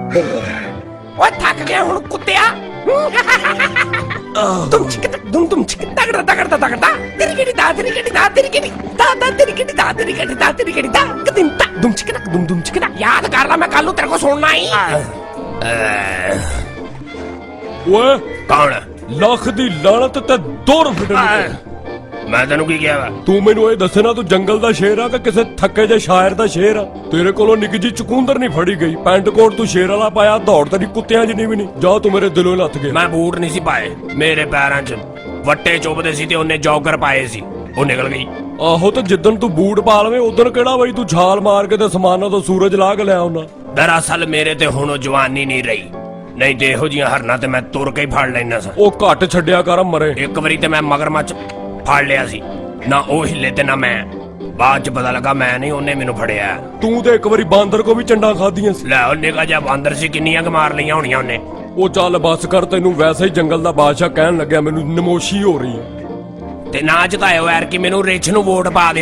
ਓਏ ਥੱਕ ਗਿਆ ਹੁਣ ਕੁੱਤਿਆ। ਤੁਮ ਚਿਕ ਤੁਮ ਚਿਕ ਤਗੜਾ ਤਗੜਾ ਤਗੜਾ ਤੇਰੀ ਕਿਹੜੀ ਦਾ ਤੇਰੀ ਕਿਹੜੀ ਦਾ ਤੇਰੀ ਕਿਹੜੀ ਦਾ ਤੇਰੀ ਕਿਹੜੀ ਦਾ ਤੇਰੀ ਕਿਹੜੀ ਦਾ ਤੇਰੀ ਕਿਹੜੀ ਦਾ ਕਦਿੰ ਤਾ ਦੁਮ ਚਿਕ ਦੁਮ ਚਿਕ ਯਾਦ ਕਰ ਲੈ ਮੈਂ ਕੱਲ ਨੂੰ ਤੇਰੇ ਕੋ ਸੁਣਨਾ ਹੀ। ਓਏ ਕੌਣ ਲੱਖ ਦੀ ਲਾਣਤ ਤੇ ਦੌਰ ਫਿੱਟਣ। ਮੈਂ ਤੈਨੂੰ ਕੀ ਕਿਹਾ ਵਾ? ਤੂੰ ਮੈਨੂੰ ਇਹ ਦੱਸੇ ਨਾ, ਤੂੰ ਜੰਗਲ ਦਾ ਸ਼ੇਰ ਆ ਕਿ ਕਿਸੇ ਥੱਕੇ ਜਿਹੇ ਸ਼ਾਇਰ ਦਾ ਸ਼ੇਰ ਆ? ਤੇਰੇ ਕੋਲੋਂ ਨਿੱਕੀ ਜੀ ਚਕੂੰਦਰ ਨਹੀਂ ਫੜੀ ਗਈ, ਪੈਂਟ ਕੋਟ ਤੂੰ ਸ਼ੇਰ ਵਾਲਾ ਪਾਇਆ, ਦੌੜ ਤੇਰੀ ਕੁੱਤਿਆਂ ਜਿੰਨੀ ਵੀ ਨਹੀਂ। ਜਾ ਤੂੰ ਮੇਰੇ ਦਿਲੋਂ ਲੱਥ ਗਿਆ। ਮੈਂ ਬੂਟ ਨਹੀਂ ਸੀ ਪਾਏ, ਮੇਰੇ ਪੈਰਾਂ 'ਚ ਵੱਟੇ ਚੁੱਭਦੇ ਸੀ ਤੇ ਉਹਨੇ ਜੌਗਰ ਪਾਏ ਸੀ, ਉਹ ਨਿਕਲ ਗਈ। ਆਹੋ ਤੇ ਜਿੱਦਣ ਤੂੰ ਬੂਟ ਪਾ ਲਵੇਂ ਉਦੋਂ ਕਿਹੜਾ ਬਈ ਤੂੰ ਛਾਲ ਮਾਰ ਕੇ ਤੇ ਸਮਾਨਾਂ ਤੋਂ ਸੂਰਜ ਲਾ ਕੇ ਲੈ ਆਉਣਾ। ਦਰਅਸਲ ਮੇਰੇ ਤੇ ਹੁਣ ਉਹ ਜਵਾਨੀ ਨਹੀਂ ਰਹੀ, ਨਹੀਂ ਤੇ ਇਹੋ ਜੀਆਂ ਹਰਨਾਂ ਤੇ ਮੈਂ ਤੁਰ ਕੇ ਹੀ ਫੜ ਲੈਣਾ ਸਾਂ। ਉਹ ਘੱਟ ਛੱਡਿਆ ਕਰ ਮਰੇ। ਇੱਕ ਵਾਰੀ ਤੇ ਮੈਂ ਮਗਰਮੱਛ ਫੜ ਲਿਆ ਸੀ, ਨਾ ਉਹ ਹਿੱਲੇ ਤੇ ਨਾ ਮੈਂ। ਬਾਅਦ ਚ ਪਤਾ ਲੱਗਾ ਮੈਂ ਨਹੀਂ, ਉਹਨੇ ਮੈਨੂੰ ਫੜਿਆ। ਤੂੰ ਤੇ ਇੱਕ ਵਾਰੀ ਬਾਂਦਰ ਕੋ ਵੀ ਚੰਡਾ ਖਾਧੀਆਂ ਸੀ। ਲੈ ਉਹ ਨਿਕਾ ਜਿਹਾ ਬਾਂਦਰ ਸੀ, ਕਿੰਨੀਆਂ ਕੁ ਮਾਰ ਲਈਆਂ ਹੋਣੀਆਂ ਉਹਨੇ। ਉਹ ਚੱਲ ਬੱਸ ਕਰ, ਤੈਨੂੰ ਵੈਸੇ ਹੀ ਜੰਗਲ ਦਾ ਬਾਦਸ਼ਾਹ ਕਹਿਣ ਲੱਗਿਆ, ਮੈਨੂੰ ਨਮੋਸ਼ੀ ਹੋ ਰਹੀ ਹੈ। ਤੇ ਨਾ ਚਤਾਇਓ ਯਾਰ ਕਿ ਮੈਨੂੰ ਰਿੱਛ ਨੂੰ ਵੋਟ ਪਾ ਦੇ।